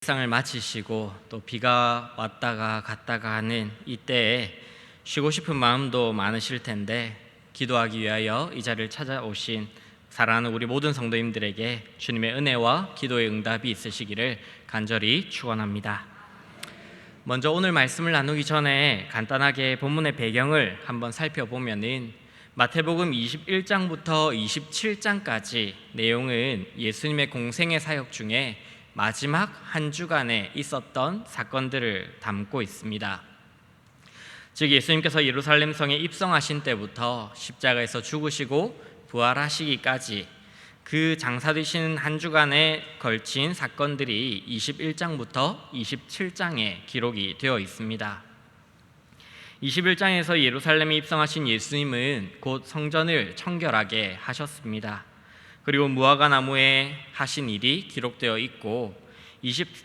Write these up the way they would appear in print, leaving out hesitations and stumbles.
일상을 마치시고 또 비가 왔다가 갔다가 하는 이때에 쉬고 싶은 마음도 많으실 텐데 기도하기 위하여 이 자리를 찾아오신 사랑하는 우리 모든 성도님들에게 주님의 은혜와 기도의 응답이 있으시기를 간절히 축원합니다. 먼저 오늘 말씀을 나누기 전에 간단하게 본문의 배경을 한번 살펴보면은 마태복음 21장부터 27장까지 내용은 예수님의 공생의 사역 중에 마지막 한 주간에 있었던 사건들을 담고 있습니다. 즉 예수님께서 예루살렘 성에 입성하신 때부터 십자가에서 죽으시고 부활하시기까지 그 장사되시는 한 주간에 걸친 사건들이 21장부터 27장에 기록이 되어 있습니다. 21장에서 예루살렘에 입성하신 예수님은 곧 성전을 청결하게 하셨습니다. 그리고 무화과 나무에 하신 일이 기록되어 있고 21장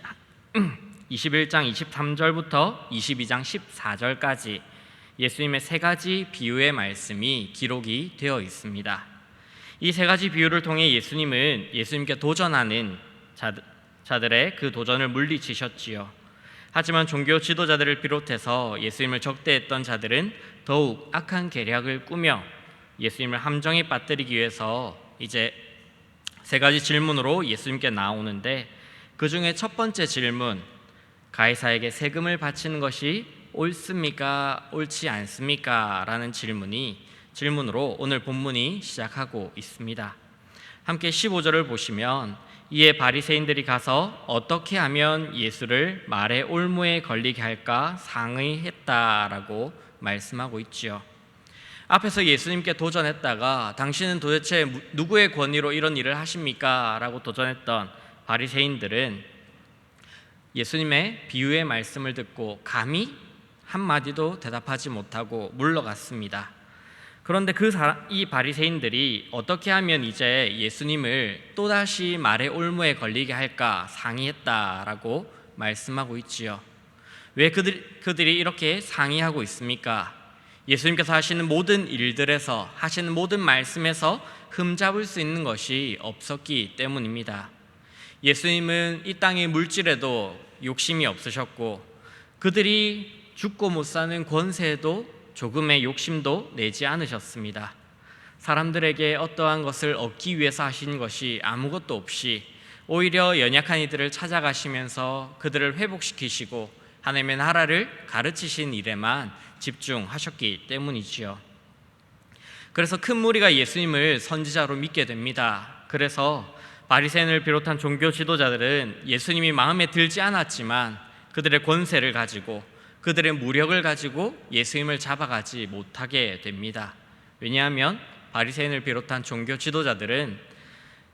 23절부터 22장 14절까지 예수님의 세 가지 비유의 말씀이 기록이 되어 있습니다. 이 세 가지 비유를 통해 예수님은 예수님께 도전하는 자들의 그 도전을 물리치셨지요. 하지만 종교 지도자들을 비롯해서 예수님을 적대했던 자들은 더욱 악한 계략을 꾸며 예수님을 함정에 빠뜨리기 위해서 이제 세 가지 질문으로 예수님께 나오는데 그 중에 첫 번째 질문, 가이사에게 세금을 바치는 것이 옳습니까? 옳지 않습니까? 라는 질문으로 오늘 본문이 시작하고 있습니다. 함께 15절을 보시면 이에 바리새인들이 가서 어떻게 하면 예수를 말의 올무에 걸리게 할까 상의했다라고 말씀하고 있지요. 앞에서 예수님께 도전했다가 당신은 도대체 누구의 권위로 이런 일을 하십니까? 라고 도전했던 바리새인들은 예수님의 비유의 말씀을 듣고 감히 한마디도 대답하지 못하고 물러갔습니다. 그런데 이 바리새인들이 어떻게 하면 이제 예수님을 또다시 말의 올무에 걸리게 할까 상의했다라고 말씀하고 있지요. 왜 그들이 이렇게 상의하고 있습니까? 예수님께서 하시는 모든 일들에서 하시는 모든 말씀에서 흠잡을 수 있는 것이 없었기 때문입니다. 예수님은 이 땅의 물질에도 욕심이 없으셨고 그들이 죽고 못 사는 권세에도 조금의 욕심도 내지 않으셨습니다. 사람들에게 어떠한 것을 얻기 위해서 하신 것이 아무것도 없이 오히려 연약한 이들을 찾아가시면서 그들을 회복시키시고 하나님의 나라를 가르치신 일에만 집중하셨기 때문이지요. 그래서 큰 무리가 예수님을 선지자로 믿게 됩니다. 그래서 바리새인을 비롯한 종교 지도자들은 예수님이 마음에 들지 않았지만 그들의 권세를 가지고 그들의 무력을 가지고 예수님을 잡아가지 못하게 됩니다. 왜냐하면 바리새인을 비롯한 종교 지도자들은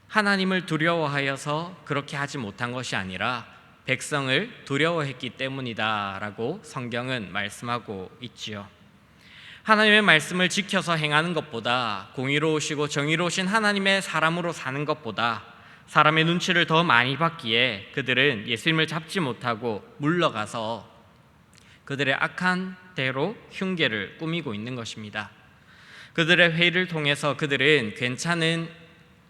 하나님을 두려워하여서 그렇게 하지 못한 것이 아니라 백성을 두려워했기 때문이다라고 성경은 말씀하고 있지요. 하나님의 말씀을 지켜서 행하는 것보다 공의로우시고 정의로우신 하나님의 사람으로 사는 것보다 사람의 눈치를 더 많이 받기에 그들은 예수님을 잡지 못하고 물러가서 그들의 악한 대로 흉계를 꾸미고 있는 것입니다. 그들의 회의를 통해서 그들은 괜찮은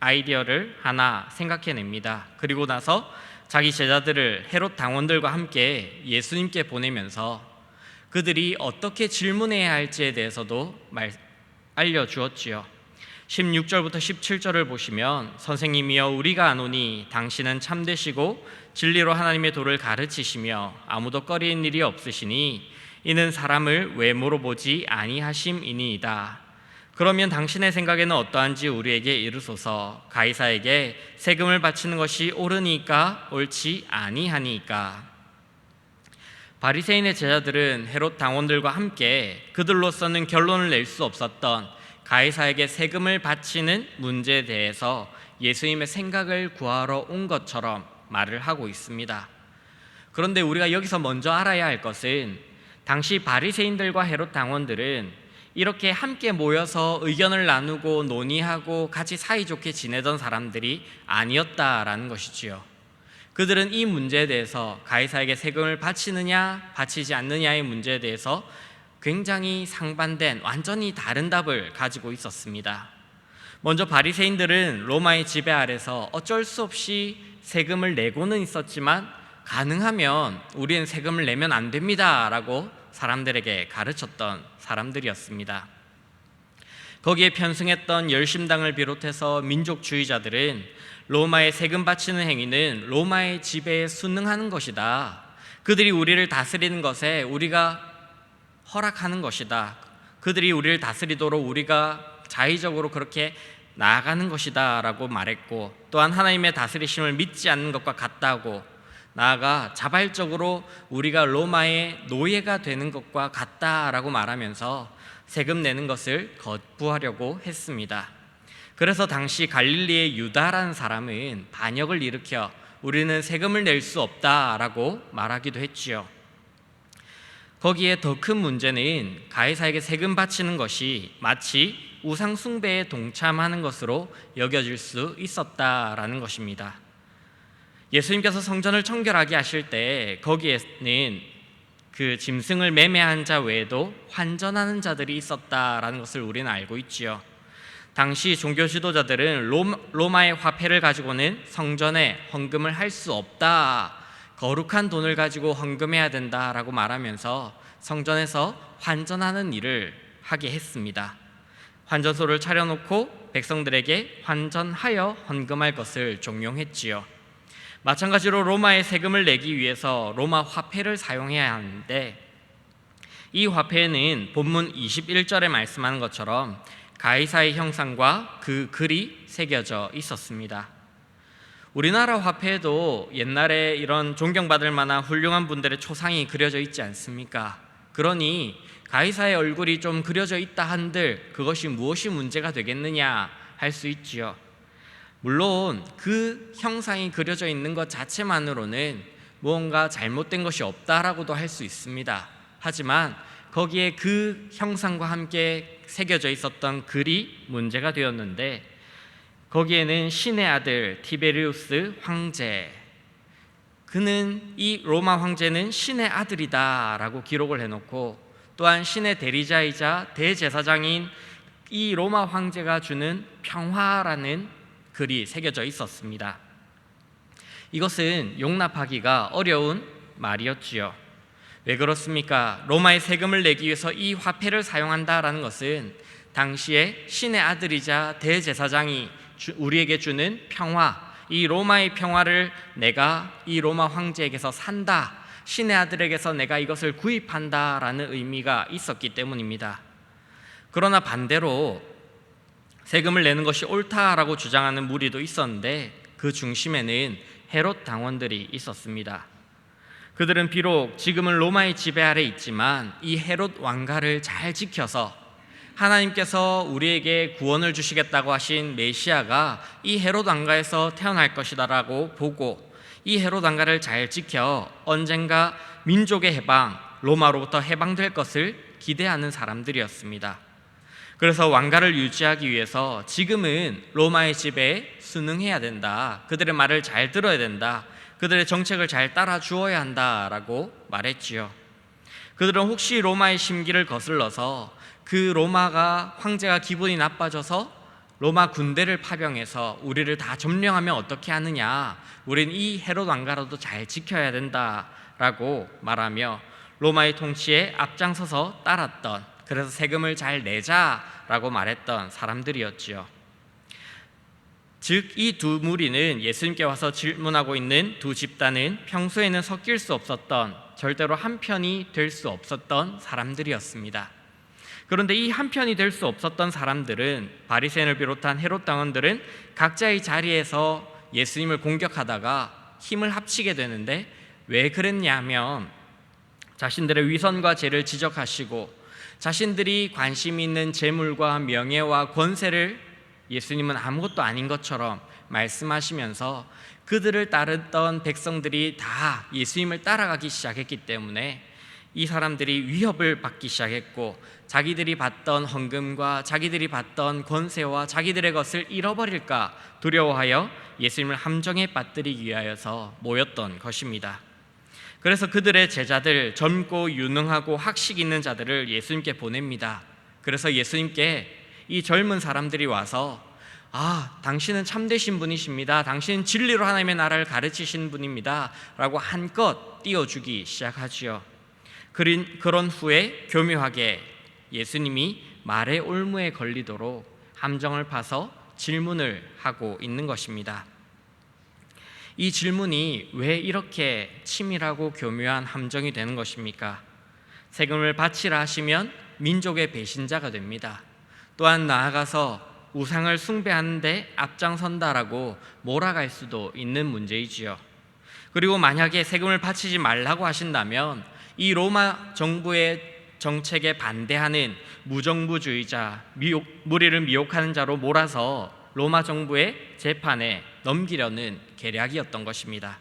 아이디어를 하나 생각해냅니다. 그리고 나서 자기 제자들을 헤롯 당원들과 함께 예수님께 보내면서 그들이 어떻게 질문해야 할지에 대해서도 알려주었지요. 16절부터 17절을 보시면 선생님이여 우리가 아노니 당신은 참되시고 진리로 하나님의 도를 가르치시며 아무도 꺼리는 일이 없으시니 이는 사람을 외모로 보지 아니하심이니이다. 그러면 당신의 생각에는 어떠한지 우리에게 이르소서. 가이사에게 세금을 바치는 것이 옳으니까 옳지 아니하니까. 바리새인의 제자들은 헤롯 당원들과 함께 그들로서는 결론을 낼 수 없었던 가이사에게 세금을 바치는 문제에 대해서 예수님의 생각을 구하러 온 것처럼 말을 하고 있습니다. 그런데 우리가 여기서 먼저 알아야 할 것은 당시 바리새인들과 헤롯 당원들은 이렇게 함께 모여서 의견을 나누고 논의하고 같이 사이좋게 지내던 사람들이 아니었다라는 것이지요. 그들은 이 문제에 대해서 가이사에게 세금을 바치느냐 바치지 않느냐의 문제에 대해서 굉장히 상반된 완전히 다른 답을 가지고 있었습니다. 먼저 바리새인들은 로마의 지배 아래서 어쩔 수 없이 세금을 내고는 있었지만 가능하면 우리는 세금을 내면 안 됩니다라고 사람들에게 가르쳤던 사람들이었습니다. 거기에 편승했던 열심당을 비롯해서 민족주의자들은 로마에 세금 바치는 행위는 로마의 지배에 순응하는 것이다. 그들이 우리를 다스리는 것에 우리가 허락하는 것이다. 그들이 우리를 다스리도록 우리가 자의적으로 그렇게 나아가는 것이다 라고 말했고, 또한 하나님의 다스리심을 믿지 않는 것과 같다고, 나아가 자발적으로 우리가 로마의 노예가 되는 것과 같다라고 말하면서 세금 내는 것을 거부하려고 했습니다. 그래서 당시 갈릴리의 유다라는 사람은 반역을 일으켜 우리는 세금을 낼 수 없다라고 말하기도 했지요. 거기에 더 큰 문제는 가이사에게 세금 바치는 것이 마치 우상 숭배에 동참하는 것으로 여겨질 수 있었다라는 것입니다. 예수님께서 성전을 청결하게 하실 때 거기에는 그 짐승을 매매한 자 외에도 환전하는 자들이 있었다라는 것을 우리는 알고 있지요. 당시 종교 지도자들은 로마의 화폐를 가지고는 성전에 헌금을 할 수 없다, 거룩한 돈을 가지고 헌금해야 된다라고 말하면서 성전에서 환전하는 일을 하게 했습니다. 환전소를 차려놓고 백성들에게 환전하여 헌금할 것을 종용했지요. 마찬가지로 로마의 세금을 내기 위해서 로마 화폐를 사용해야 하는데, 이 화폐에는 본문 21절에 말씀하는 것처럼 가이사의 형상과 그 글이 새겨져 있었습니다. 우리나라 화폐에도 옛날에 이런 존경받을 만한 훌륭한 분들의 초상이 그려져 있지 않습니까? 그러니 가이사의 얼굴이 좀 그려져 있다 한들 그것이 무엇이 문제가 되겠느냐 할 수 있지요. 물론 그 형상이 그려져 있는 것 자체만으로는 무언가 잘못된 것이 없다라고도 할 수 있습니다. 하지만 거기에 그 형상과 함께 새겨져 있었던 글이 문제가 되었는데, 거기에는 신의 아들 티베리우스 황제, 그는 이 로마 황제는 신의 아들이다 라고 기록을 해놓고, 또한 신의 대리자이자 대제사장인 이 로마 황제가 주는 평화라는 글이 새겨져 있었습니다. 이것은 용납하기가 어려운 말이었지요. 왜 그렇습니까? 로마의 세금을 내기 위해서 이 화폐를 사용한다라는 것은 당시에 신의 아들이자 대제사장이 우리에게 주는 평화, 이 로마의 평화를 내가 이 로마 황제에게서 산다, 신의 아들에게서 내가 이것을 구입한다라는 의미가 있었기 때문입니다. 그러나 반대로 세금을 내는 것이 옳다라고 주장하는 무리도 있었는데, 그 중심에는 헤롯 당원들이 있었습니다. 그들은 비록 지금은 로마의 지배 아래 있지만 이 헤롯 왕가를 잘 지켜서 하나님께서 우리에게 구원을 주시겠다고 하신 메시아가 이 헤롯 왕가에서 태어날 것이다라고 보고, 이 헤롯 왕가를 잘 지켜 언젠가 민족의 해방, 로마로부터 해방될 것을 기대하는 사람들이었습니다. 그래서 왕가를 유지하기 위해서 지금은 로마의 지배에 순응해야 된다, 그들의 말을 잘 들어야 된다, 그들의 정책을 잘 따라 주어야 한다라고 말했지요. 그들은 혹시 로마의 심기를 거슬러서 그 로마가 황제가 기분이 나빠져서 로마 군대를 파병해서 우리를 다 점령하면 어떻게 하느냐, 우린 이 헤롯 왕가라도 잘 지켜야 된다라고 말하며 로마의 통치에 앞장서서 따랐던, 그래서 세금을 잘 내자라고 말했던 사람들이었지요. 즉 이 두 무리는 예수님께 와서 질문하고 있는 두 집단은 평소에는 섞일 수 없었던, 절대로 한편이 될 수 없었던 사람들이었습니다. 그런데 이 한편이 될 수 없었던 사람들은, 바리새인을 비롯한 헤롯 당원들은 각자의 자리에서 예수님을 공격하다가 힘을 합치게 되는데, 왜 그랬냐면 자신들의 위선과 죄를 지적하시고 자신들이 관심 있는 재물과 명예와 권세를 예수님은 아무것도 아닌 것처럼 말씀하시면서 그들을 따르던 백성들이 다 예수님을 따라가기 시작했기 때문에 이 사람들이 위협을 받기 시작했고, 자기들이 받던 헌금과 자기들이 받던 권세와 자기들의 것을 잃어버릴까 두려워하여 예수님을 함정에 빠뜨리기 위하여서 모였던 것입니다. 그래서 그들의 제자들, 젊고 유능하고 학식 있는 자들을 예수님께 보냅니다. 그래서 예수님께 이 젊은 사람들이 와서 당신은 참되신 분이십니다. 당신은 진리로 하나님의 나라를 가르치신 분입니다. 라고 한껏 띄워주기 시작하지요. 그런 후에 교묘하게 예수님이 말의 올무에 걸리도록 함정을 파서 질문을 하고 있는 것입니다. 이 질문이 왜 이렇게 치밀하고 교묘한 함정이 되는 것입니까? 세금을 바치라 하시면 민족의 배신자가 됩니다. 또한 나아가서 우상을 숭배하는데 앞장선다라고 몰아갈 수도 있는 문제이지요. 그리고 만약에 세금을 바치지 말라고 하신다면 이 로마 정부의 정책에 반대하는 무정부주의자, 무리를 미혹하는 자로 몰아서 로마 정부의 재판에 넘기려는 계략이었던 것입니다.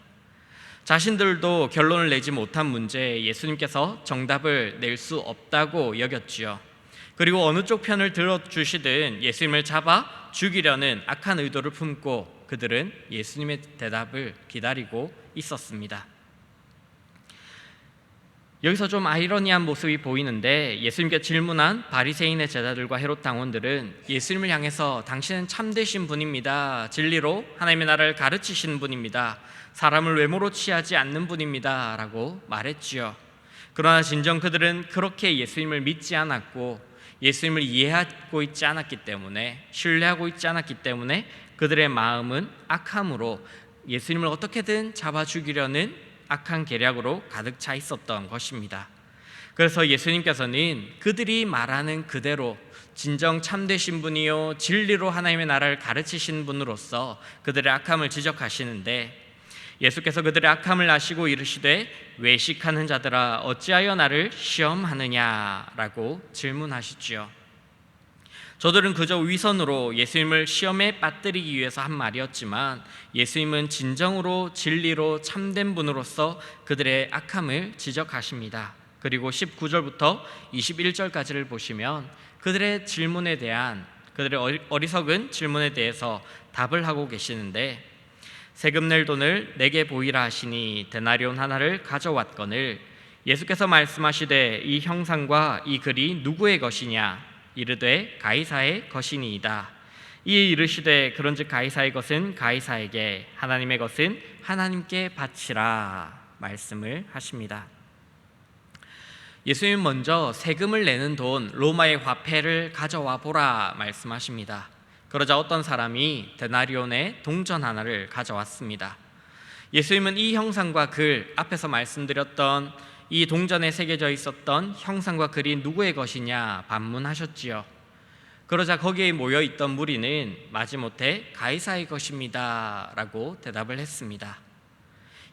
자신들도 결론을 내지 못한 문제에 예수님께서 정답을 낼 수 없다고 여겼지요. 그리고 어느 쪽 편을 들어주시든 예수님을 잡아 죽이려는 악한 의도를 품고 그들은 예수님의 대답을 기다리고 있었습니다. 여기서 좀 아이러니한 모습이 보이는데, 예수님께 질문한 바리새인의 제자들과 헤롯 당원들은 예수님을 향해서 당신은 참되신 분입니다. 진리로 하나님의 나라를 가르치시는 분입니다. 사람을 외모로 취하지 않는 분입니다. 라고 말했지요. 그러나 진정 그들은 그렇게 예수님을 믿지 않았고 예수님을 이해하고 있지 않았기 때문에, 신뢰하고 있지 않았기 때문에 그들의 마음은 악함으로 예수님을 어떻게든 잡아 죽이려는 악한 계략으로 가득 차 있었던 것입니다. 그래서 예수님께서는 그들이 말하는 그대로 진정 참되신 분이요 진리로 하나님의 나라를 가르치신 분으로서 그들의 악함을 지적하시는데, 예수께서 그들의 악함을 아시고 이르시되 외식하는 자들아 어찌하여 나를 시험하느냐라고 질문하시지요. 저들은 그저 위선으로 예수님을 시험에 빠뜨리기 위해서 한 말이었지만, 예수님은 진정으로 진리로 참된 분으로서 그들의 악함을 지적하십니다. 그리고 19절부터 21절까지를 보시면 그들의 질문에 대한, 그들의 어리석은 질문에 대해서 답을 하고 계시는데, 세금 낼 돈을 내게 보이라 하시니 데나리온 하나를 가져왔거늘 예수께서 말씀하시되 이 형상과 이 글이 누구의 것이냐? 이르되 가이사의 것이니이다. 이에 이르시되 그런즉 가이사의 것은 가이사에게, 하나님의 것은 하나님께 바치라 말씀을 하십니다. 예수님 먼저 세금을 내는 돈 로마의 화폐를 가져와 보라 말씀하십니다. 그러자 어떤 사람이 데나리온의 동전 하나를 가져왔습니다. 예수님은 이 형상과 글, 앞에서 말씀드렸던 이 동전에 새겨져 있었던 형상과 글이 누구의 것이냐 반문하셨지요. 그러자 거기에 모여있던 무리는 마지못해 가이사의 것입니다 라고 대답을 했습니다.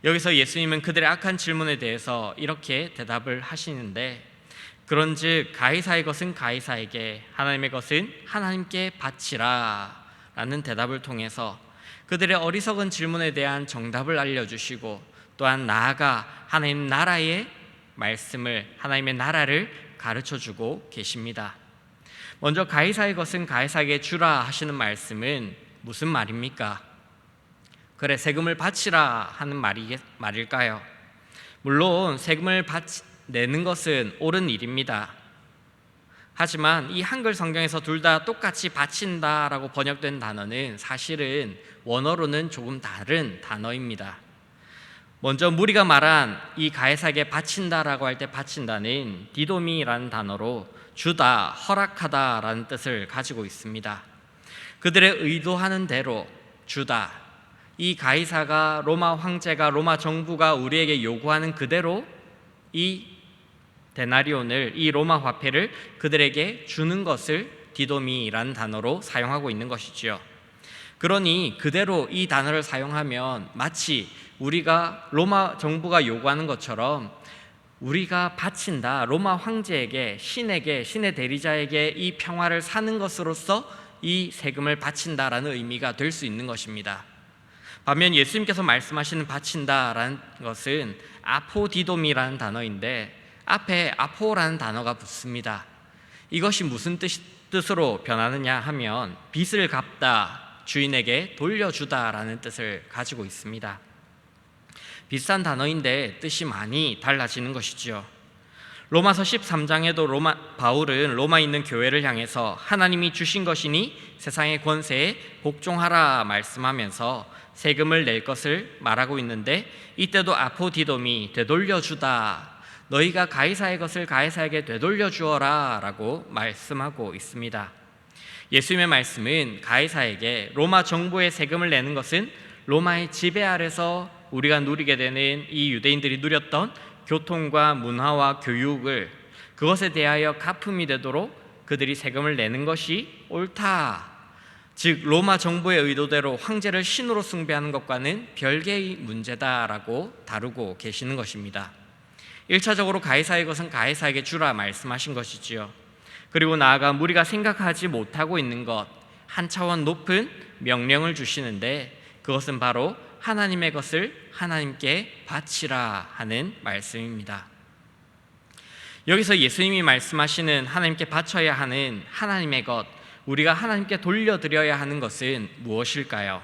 여기서 예수님은 그들의 악한 질문에 대해서 이렇게 대답을 하시는데, 그런즉 가이사의 것은 가이사에게, 하나님의 것은 하나님께 바치라 라는 대답을 통해서 그들의 어리석은 질문에 대한 정답을 알려주시고, 또한 나아가 하나님 나라의 말씀을, 하나님의 나라를 가르쳐주고 계십니다. 먼저 가이사의 것은 가이사에게 주라 하시는 말씀은 무슨 말입니까? 그래, 세금을 바치라 하는 말일까요? 물론 세금을 내는 것은 옳은 일입니다. 하지만 이 한글 성경에서 둘 다 똑같이 바친다라고 번역된 단어는 사실은 원어로는 조금 다른 단어입니다. 먼저 무리가 말한 이 가이사에게 바친다라고 할 때 바친다는 디도미라는 단어로 주다, 허락하다라는 뜻을 가지고 있습니다. 그들의 의도하는 대로 주다, 이 가이사가, 로마 황제가, 로마 정부가 우리에게 요구하는 그대로 이 데나리온을, 이 로마 화폐를 그들에게 주는 것을 디도미라는 단어로 사용하고 있는 것이지요. 그러니 그대로 이 단어를 사용하면 마치 우리가 로마 정부가 요구하는 것처럼 우리가 바친다, 로마 황제에게, 신에게, 신의 대리자에게 이 평화를 사는 것으로서 이 세금을 바친다라는 의미가 될 수 있는 것입니다. 반면 예수님께서 말씀하시는 바친다라는 것은 아포디도미라는 단어인데, 앞에 아포라는 단어가 붙습니다. 이것이 무슨 뜻으로 변하느냐 하면 빚을 갚다, 주인에게 돌려주다라는 뜻을 가지고 있습니다. 비슷한 단어인데 뜻이 많이 달라지는 것이지요. 로마서 13장에도 바울은 로마에 있는 교회를 향해서 하나님이 주신 것이니 세상의 권세에 복종하라 말씀하면서 세금을 낼 것을 말하고 있는데, 이때도 아포디돔이 되돌려주다, 너희가 가이사의 것을 가이사에게 되돌려 주어라 라고 말씀하고 있습니다. 예수님의 말씀은 가이사에게 로마 정부의 세금을 내는 것은 로마의 지배 아래서 우리가 누리게 되는 이 유대인들이 누렸던 교통과 문화와 교육을, 그것에 대하여 갚음이 되도록 그들이 세금을 내는 것이 옳다, 즉 로마 정부의 의도대로 황제를 신으로 숭배하는 것과는 별개의 문제다라고 다루고 계시는 것입니다. 1차적으로 가이사의 것은 가이사에게 주라 말씀하신 것이지요. 그리고 나아가 우리가 생각하지 못하고 있는 것, 한 차원 높은 명령을 주시는데, 그것은 바로 하나님의 것을 하나님께 바치라 하는 말씀입니다. 여기서 예수님이 말씀하시는 하나님께 바쳐야 하는 하나님의 것, 우리가 하나님께 돌려드려야 하는 것은 무엇일까요?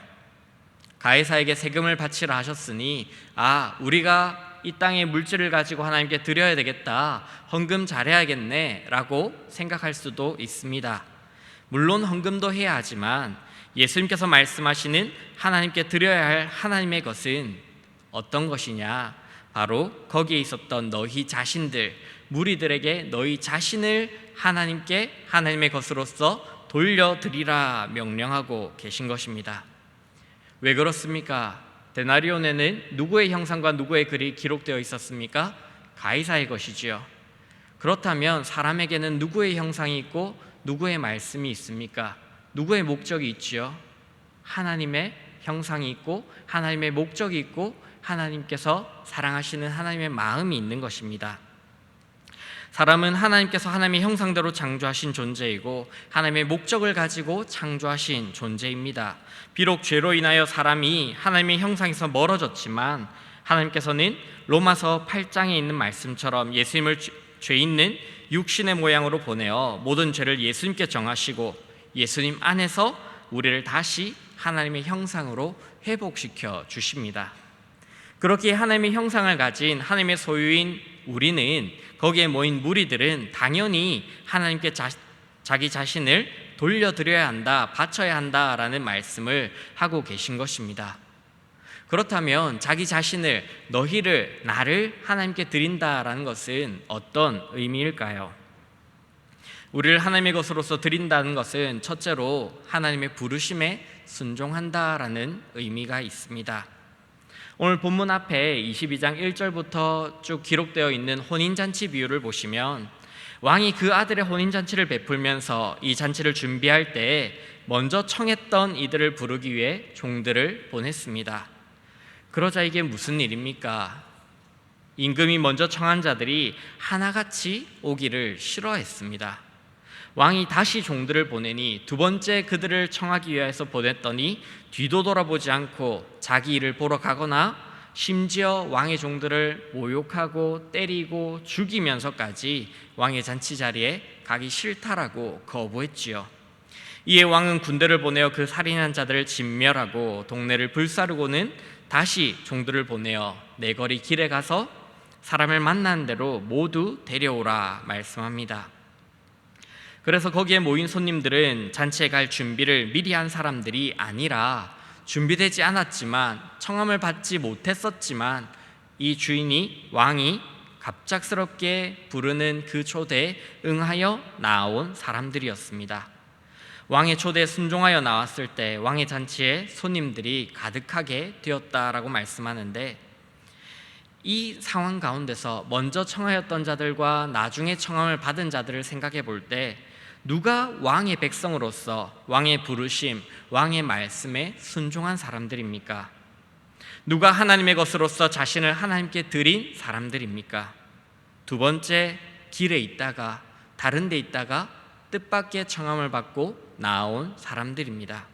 가이사에게 세금을 바치라 하셨으니 우리가 이 땅의 물질을 가지고 하나님께 드려야 되겠다, 헌금 잘해야겠네 라고 생각할 수도 있습니다. 물론 헌금도 해야 하지만 예수님께서 말씀하시는 하나님께 드려야 할 하나님의 것은 어떤 것이냐? 바로 거기에 있었던 너희 자신들, 무리들에게 너희 자신을 하나님께 하나님의 것으로서 돌려드리라 명령하고 계신 것입니다. 왜 그렇습니까? 데나리온에는 누구의 형상과 누구의 글이 기록되어 있었습니까? 가이사의 것이지요. 그렇다면 사람에게는 누구의 형상이 있고 누구의 말씀이 있습니까? 누구의 목적이 있지요? 하나님의 형상이 있고 하나님의 목적이 있고 하나님께서 사랑하시는 하나님의 마음이 있는 것입니다. 사람은 하나님께서 하나님의 형상대로 창조하신 존재이고 하나님의 목적을 가지고 창조하신 존재입니다. 비록 죄로 인하여 사람이 하나님의 형상에서 멀어졌지만 하나님께서는 로마서 8장에 있는 말씀처럼 예수님을 죄 있는 육신의 모양으로 보내어 모든 죄를 예수님께 정하시고 예수님 안에서 우리를 다시 하나님의 형상으로 회복시켜 주십니다. 그렇게 하나님의 형상을 가진 하나님의 소유인 우리는, 거기에 모인 무리들은 당연히 하나님께 자기 자신을 돌려드려야 한다, 바쳐야 한다라는 말씀을 하고 계신 것입니다. 그렇다면 자기 자신을, 너희를, 나를 하나님께 드린다라는 것은 어떤 의미일까요? 우리를 하나님의 것으로서 드린다는 것은 첫째로 하나님의 부르심에 순종한다라는 의미가 있습니다. 오늘 본문 앞에 22장 1절부터 쭉 기록되어 있는 혼인잔치 비유를 보시면, 왕이 그 아들의 혼인잔치를 베풀면서 이 잔치를 준비할 때 먼저 청했던 이들을 부르기 위해 종들을 보냈습니다. 그러자 이게 무슨 일입니까? 임금이 먼저 청한 자들이 하나같이 오기를 싫어했습니다. 왕이 다시 종들을 보내니 두 번째 그들을 청하기 위해서 보냈더니 뒤도 돌아보지 않고 자기 일을 보러 가거나 심지어 왕의 종들을 모욕하고 때리고 죽이면서까지 왕의 잔치 자리에 가기 싫다라고 거부했지요. 이에 왕은 군대를 보내어 그 살인한 자들을 진멸하고 동네를 불사르고는 다시 종들을 보내어 내거리 길에 가서 사람을 만난 대로 모두 데려오라 말씀합니다. 그래서 거기에 모인 손님들은 잔치에 갈 준비를 미리 한 사람들이 아니라 준비되지 않았지만, 청함을 받지 못했었지만 이 주인이, 왕이 갑작스럽게 부르는 그 초대에 응하여 나온 사람들이었습니다. 왕의 초대에 순종하여 나왔을 때 왕의 잔치에 손님들이 가득하게 되었다라고 말씀하는데, 이 상황 가운데서 먼저 청하였던 자들과 나중에 청함을 받은 자들을 생각해 볼 때 누가 왕의 백성으로서 왕의 부르심, 왕의 말씀에 순종한 사람들입니까? 누가 하나님의 것으로서 자신을 하나님께 드린 사람들입니까? 두 번째, 길에 있다가, 다른 데 있다가 뜻밖의 청함을 받고 나온 사람들입니다.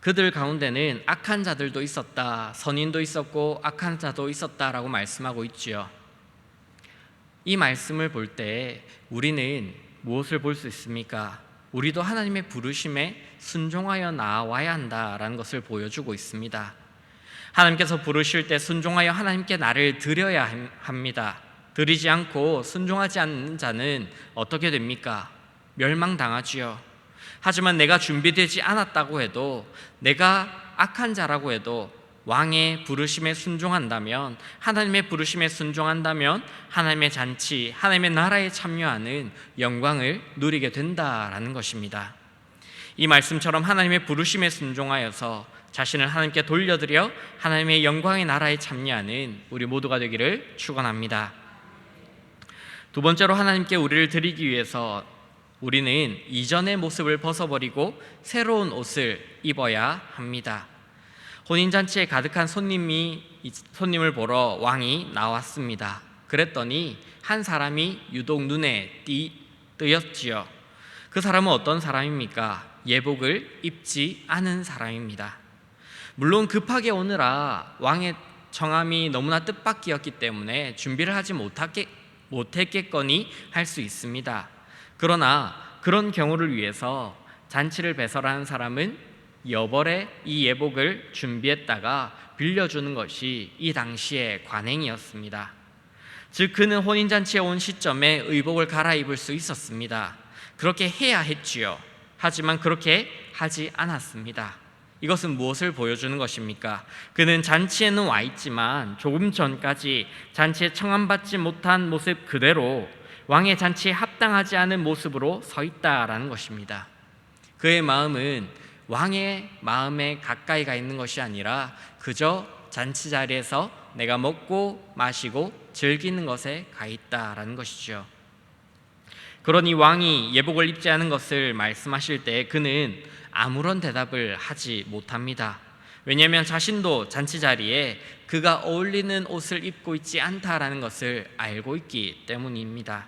그들 가운데는 악한 자들도 있었다, 선인도 있었고 악한 자도 있었다라고 말씀하고 있지요. 이 말씀을 볼 때 우리는 무엇을 볼 수 있습니까? 우리도 하나님의 부르심에 순종하여 나와야 한다라는 것을 보여주고 있습니다. 하나님께서 부르실 때 순종하여 하나님께 나를 드려야 합니다. 드리지 않고 순종하지 않는 자는 어떻게 됩니까? 멸망당하지요. 하지만 내가 준비되지 않았다고 해도, 내가 악한 자라고 해도 왕의 부르심에 순종한다면, 하나님의 부르심에 순종한다면 하나님의 잔치, 하나님의 나라에 참여하는 영광을 누리게 된다라는 것입니다. 이 말씀처럼 하나님의 부르심에 순종하여서 자신을 하나님께 돌려드려 하나님의 영광의 나라에 참여하는 우리 모두가 되기를 축원합니다. 두 번째로, 하나님께 우리를 드리기 위해서 우리는 이전의 모습을 벗어버리고 새로운 옷을 입어야 합니다. 혼인잔치에 가득한 손님을 보러 왕이 나왔습니다. 그랬더니 한 사람이 유독 눈에 띄었지요. 그 사람은 어떤 사람입니까? 예복을 입지 않은 사람입니다. 물론 급하게 오느라 왕의 청함이 너무나 뜻밖이었기 때문에 준비를 하지 못했겠거니 할 수 있습니다. 그러나 그런 경우를 위해서 잔치를 배설하는 사람은 여벌에 이 예복을 준비했다가 빌려주는 것이 이 당시의 관행이었습니다. 즉, 그는 혼인잔치에 온 시점에 의복을 갈아입을 수 있었습니다. 그렇게 해야 했지요. 하지만 그렇게 하지 않았습니다. 이것은 무엇을 보여주는 것입니까? 그는 잔치에는 와 있지만 조금 전까지 잔치에 청함받지 못한 모습 그대로 왕의 잔치에 합당하지 않은 모습으로 서 있다라는 것입니다. 그의 마음은 왕의 마음에 가까이 가 있는 것이 아니라 그저 잔치 자리에서 내가 먹고 마시고 즐기는 것에 가 있다라는 것이죠. 그러니 왕이 예복을 입지 않은 것을 말씀하실 때 그는 아무런 대답을 하지 못합니다. 왜냐하면 자신도 잔치 자리에 그가 어울리는 옷을 입고 있지 않다라는 것을 알고 있기 때문입니다.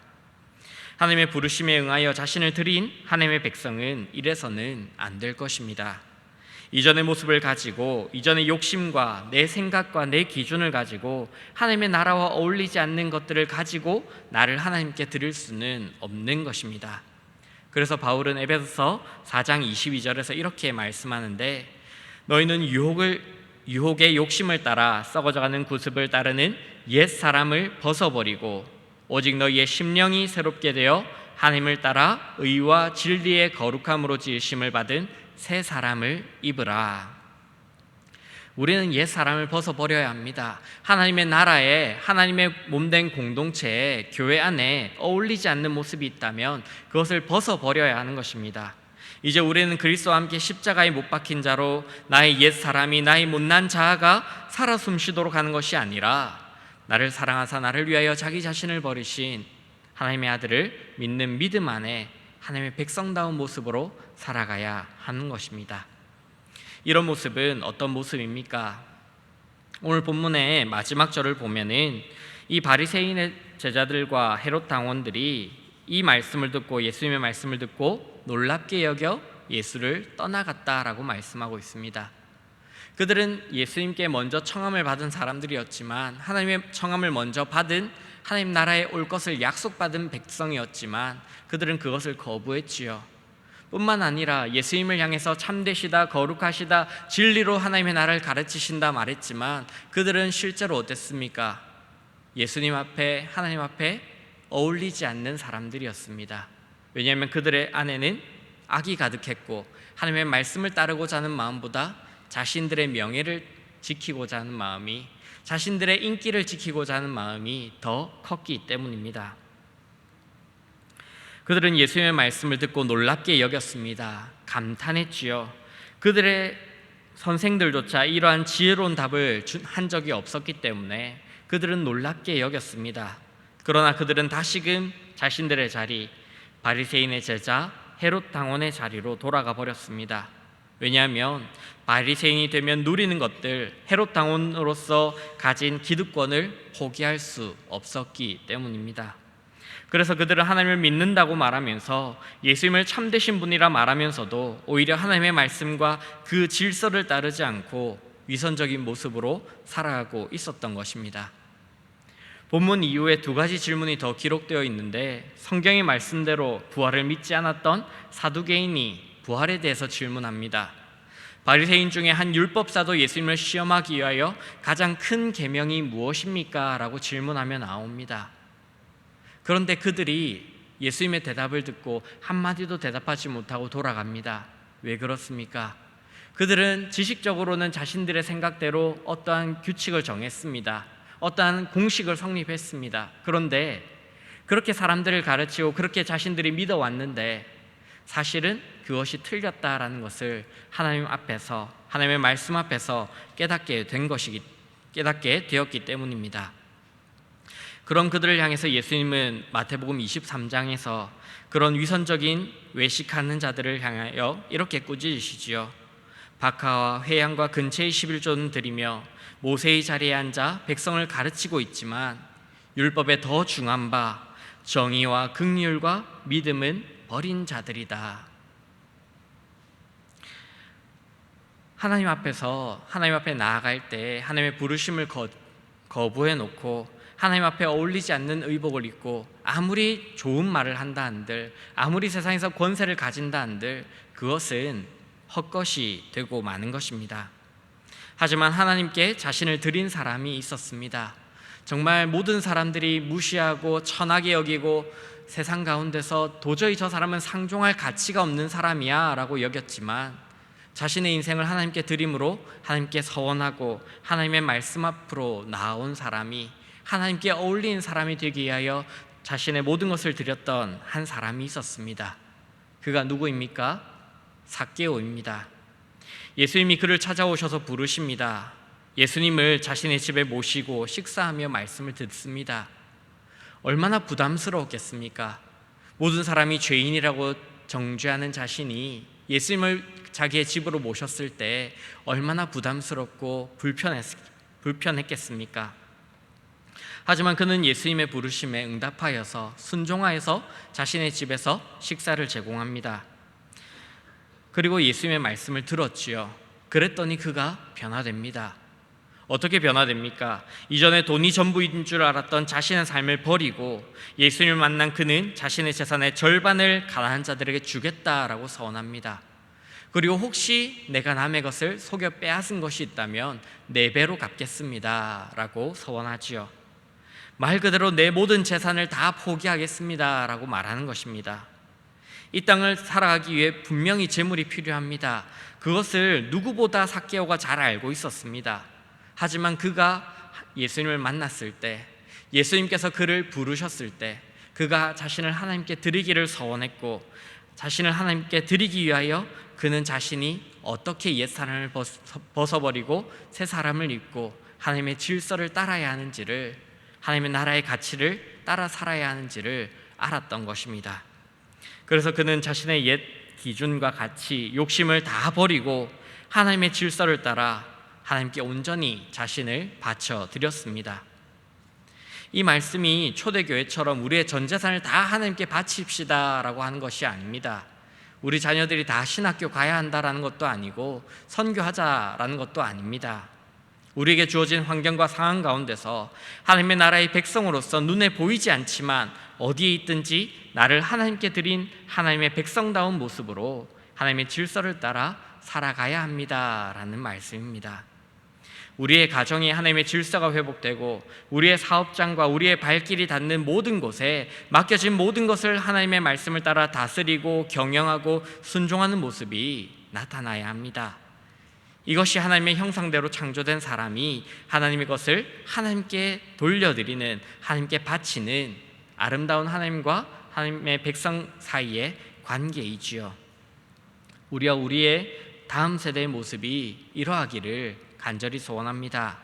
하나님의 부르심에 응하여 자신을 드린 하나님의 백성은 이래서는 안 될 것입니다. 이전의 모습을 가지고, 이전의 욕심과 내 생각과 내 기준을 가지고 하나님의 나라와 어울리지 않는 것들을 가지고 나를 하나님께 드릴 수는 없는 것입니다. 그래서 바울은 에베소서 4장 22절에서 이렇게 말씀하는데, 너희는 유혹의 욕심을 따라 썩어져가는 구습을 따르는 옛 사람을 벗어버리고 오직 너희의 심령이 새롭게 되어 하나님을 따라 의와 진리의 거룩함으로 지으심을 받은 새 사람을 입으라. 우리는 옛 사람을 벗어버려야 합니다. 하나님의 나라에, 하나님의 몸된 공동체에, 교회 안에 어울리지 않는 모습이 있다면 그것을 벗어버려야 하는 것입니다. 이제 우리는 그리스도와 함께 십자가에 못 박힌 자로 나의 옛 사람이, 나의 못난 자아가 살아 숨쉬도록 하는 것이 아니라 나를 사랑하사 나를 위하여 자기 자신을 버리신 하나님의 아들을 믿는 믿음 안에 하나님의 백성다운 모습으로 살아가야 하는 것입니다. 이런 모습은 어떤 모습입니까? 오늘 본문의 마지막 절을 보면은 이 바리새인의 제자들과 헤롯 당원들이 이 말씀을 듣고, 예수님의 말씀을 듣고 놀랍게 여겨 예수를 떠나갔다라고 말씀하고 있습니다. 그들은 예수님께 먼저 청함을 받은 사람들이었지만, 하나님의 청함을 먼저 받은, 하나님 나라에 올 것을 약속받은 백성이었지만 그들은 그것을 거부했지요. 뿐만 아니라 예수님을 향해서 참되시다, 거룩하시다, 진리로 하나님의 나라를 가르치신다 말했지만 그들은 실제로 어땠습니까? 예수님 앞에, 하나님 앞에 어울리지 않는 사람들이었습니다. 왜냐하면 그들의 안에는 악이 가득했고 하나님의 말씀을 따르고자 하는 마음보다 자신들의 명예를 지키고자 하는 마음이, 자신들의 인기를 지키고자 하는 마음이 더 컸기 때문입니다. 그들은 예수님의 말씀을 듣고 놀랍게 여겼습니다. 감탄했지요. 그들의 선생들조차 이러한 지혜로운 답을 한 적이 없었기 때문에 그들은 놀랍게 여겼습니다. 그러나 그들은 다시금 자신들의 자리, 바리새인의 제자 헤롯 당원의 자리로 돌아가 버렸습니다. 왜냐하면 바리새인이 되면 누리는 것들, 헤롯 당원으로서 가진 기득권을 포기할 수 없었기 때문입니다. 그래서 그들은 하나님을 믿는다고 말하면서 예수님을 참되신 분이라 말하면서도 오히려 하나님의 말씀과 그 질서를 따르지 않고 위선적인 모습으로 살아가고 있었던 것입니다. 본문 이후에 두 가지 질문이 더 기록되어 있는데, 성경의 말씀대로 부활을 믿지 않았던 사두개인이 부활에 대해서 질문합니다. 바리새인 중에 한 율법사도 예수님을 시험하기 위하여 가장 큰 계명이 무엇입니까? 라고 질문하며 나옵니다. 그런데 그들이 예수님의 대답을 듣고 한마디도 대답하지 못하고 돌아갑니다. 왜 그렇습니까? 그들은 지식적으로는 자신들의 생각대로 어떠한 규칙을 정했습니다. 어떠한 공식을 성립했습니다. 그런데 그렇게 사람들을 가르치고 그렇게 자신들이 믿어왔는데 사실은 그것이 틀렸다라는 것을 하나님 앞에서, 하나님의 말씀 앞에서 깨닫게 되었기 때문입니다. 그런 그들을 향해서 예수님은 마태복음 23장에서 그런 위선적인 외식하는 자들을 향하여 이렇게 꾸짖으시지요. 박하와 회양과 근처의 11조는 드리며 모세의 자리에 앉아 백성을 가르치고 있지만 율법에 더 중한 바 정의와 긍휼과 믿음은 버린 자들이다. 하나님 앞에 나아갈 때 하나님의 부르심을 거부해 놓고 하나님 앞에 어울리지 않는 의복을 입고 아무리 좋은 말을 한다 한들, 아무리 세상에서 권세를 가진다 한들 그것은 헛것이 되고 마는 것입니다. 하지만 하나님께 자신을 드린 사람이 있었습니다. 정말 모든 사람들이 무시하고 천하게 여기고 세상 가운데서 도저히 저 사람은 상종할 가치가 없는 사람이야 라고 여겼지만 자신의 인생을 하나님께 드림으로 하나님께 서원하고 하나님의 말씀 앞으로 나아온 사람이, 하나님께 어울리는 사람이 되기 위하여 자신의 모든 것을 드렸던 한 사람이 있었습니다. 그가 누구입니까? 삭개오입니다. 예수님이 그를 찾아오셔서 부르십니다. 예수님을 자신의 집에 모시고 식사하며 말씀을 듣습니다. 얼마나 부담스러웠겠습니까? 모든 사람이 죄인이라고 정죄하는 자신이 예수님을 자기의 집으로 모셨을 때 얼마나 부담스럽고 불편했겠습니까? 하지만 그는 예수님의 부르심에 응답하여서 순종하여서 자신의 집에서 식사를 제공합니다. 그리고 예수님의 말씀을 들었지요. 그랬더니 그가 변화됩니다. 어떻게 변화됩니까? 이전에 돈이 전부인 줄 알았던 자신의 삶을 버리고 예수님을 만난 그는 자신의 재산의 절반을 가난한 자들에게 주겠다라고 서원합니다. 그리고 혹시 내가 남의 것을 속여 빼앗은 것이 있다면 4배로 갚겠습니다 라고 서원하지요. 말 그대로 내 모든 재산을 다 포기하겠습니다 라고 말하는 것입니다. 이 땅을 살아가기 위해 분명히 재물이 필요합니다. 그것을 누구보다 삭개오가 잘 알고 있었습니다. 하지만 그가 예수님을 만났을 때, 예수님께서 그를 부르셨을 때 그가 자신을 하나님께 드리기를 서원했고, 자신을 하나님께 드리기 위하여 그는 자신이 어떻게 옛사람을 벗어버리고 새 사람을 입고 하나님의 질서를 따라야 하는지를, 하나님의 나라의 가치를 따라 살아야 하는지를 알았던 것입니다. 그래서 그는 자신의 옛 기준과 가치, 욕심을 다 버리고 하나님의 질서를 따라 하나님께 온전히 자신을 바쳐드렸습니다. 이 말씀이 초대교회처럼 우리의 전 재산을 다 하나님께 바칩시다 라고 하는 것이 아닙니다. 우리 자녀들이 다 신학교 가야 한다라는 것도 아니고 선교하자라는 것도 아닙니다. 우리에게 주어진 환경과 상황 가운데서 하나님의 나라의 백성으로서 눈에 보이지 않지만 어디에 있든지 나를 하나님께 드린 하나님의 백성다운 모습으로 하나님의 질서를 따라 살아가야 합니다라는 말씀입니다. 우리의 가정에 하나님의 질서가 회복되고 우리의 사업장과 우리의 발길이 닿는 모든 곳에 맡겨진 모든 것을 하나님의 말씀을 따라 다스리고 경영하고 순종하는 모습이 나타나야 합니다. 이것이 하나님의 형상대로 창조된 사람이 하나님의 것을 하나님께 돌려드리는, 하나님께 바치는 아름다운 하나님과 하나님의 백성 사이의 관계이지요. 우리와 우리의 다음 세대의 모습이 이러하기를 간절히 소원합니다.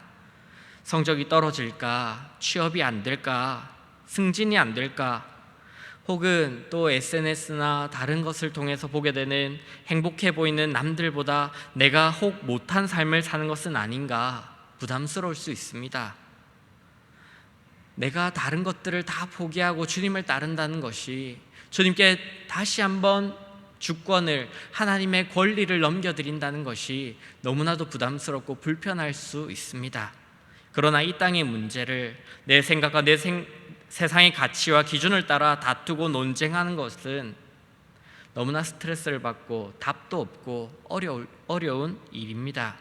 성적이 떨어질까? 취업이 안 될까? 승진이 안 될까? 혹은 또 SNS나 다른 것을 통해서 보게 되는 행복해 보이는 남들보다 내가 혹 못한 삶을 사는 것은 아닌가 부담스러울 수 있습니다. 내가 다른 것들을 다 포기하고 주님을 따른다는 것이, 주님께 다시 한번 주권을, 하나님의 권리를 넘겨드린다는 것이 너무나도 부담스럽고 불편할 수 있습니다. 그러나 이 땅의 문제를 내 생각과 세상의 가치와 기준을 따라 다투고 논쟁하는 것은 너무나 스트레스를 받고 답도 없고 어려운 일입니다.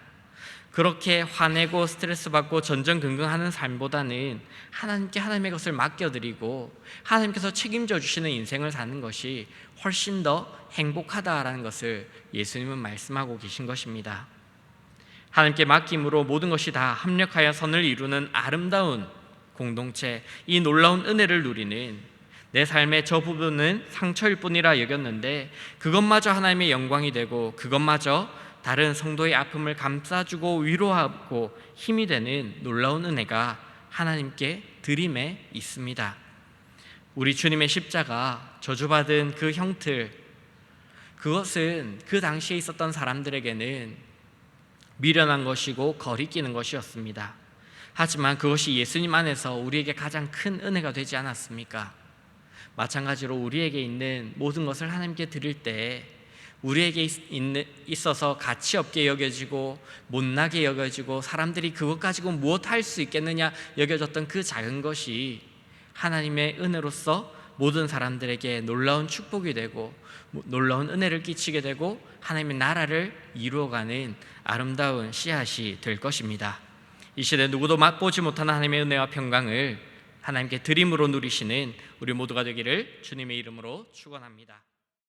그렇게 화내고 스트레스 받고 전전긍긍하는 삶보다는 하나님께 하나님의 것을 맡겨드리고 하나님께서 책임져 주시는 인생을 사는 것이 훨씬 더 행복하다라는 것을 예수님은 말씀하고 계신 것입니다. 하나님께 맡김으로 모든 것이 다 합력하여 선을 이루는 아름다운 공동체, 이 놀라운 은혜를 누리는 내 삶의 저 부분은 상처일 뿐이라 여겼는데 그것마저 하나님의 영광이 되고 그것마저 다른 성도의 아픔을 감싸주고 위로하고 힘이 되는 놀라운 은혜가 하나님께 드림에 있습니다. 우리 주님의 십자가, 저주받은 그 형틀, 그것은 그 당시에 있었던 사람들에게는 미련한 것이고 거리끼는 것이었습니다. 하지만 그것이 예수님 안에서 우리에게 가장 큰 은혜가 되지 않았습니까? 마찬가지로 우리에게 있는 모든 것을 하나님께 드릴 때 우리에게 있어서 가치 없게 여겨지고 못나게 여겨지고 사람들이 그것 가지고 무엇 할 수 있겠느냐 여겨졌던 그 작은 것이 하나님의 은혜로서 모든 사람들에게 놀라운 축복이 되고 놀라운 은혜를 끼치게 되고 하나님의 나라를 이루어가는 아름다운 씨앗이 될 것입니다. 이 시대 누구도 맛보지 못하는 하나님의 은혜와 평강을 하나님께 드림으로 누리시는 우리 모두가 되기를 주님의 이름으로 축원합니다.